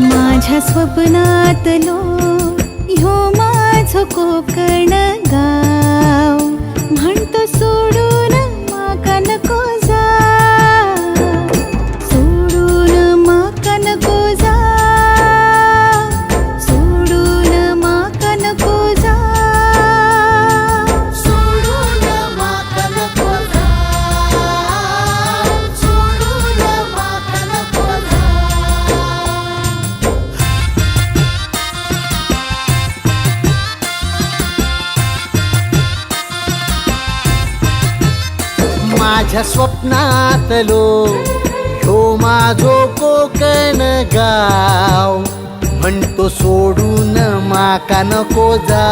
माझ्या स्वप्नातलो ह्यो माझो कोकण गाव म्हणतो सोडून माका नको जा, सोडून माका नको जा, सोडून माका नको जा, सोडून माका नको जा, सोडून माका नको जा. माझ्या स्वप्नातलो ह्यो माझो कोकण गाव म्हणतो सोडून माका नको जा.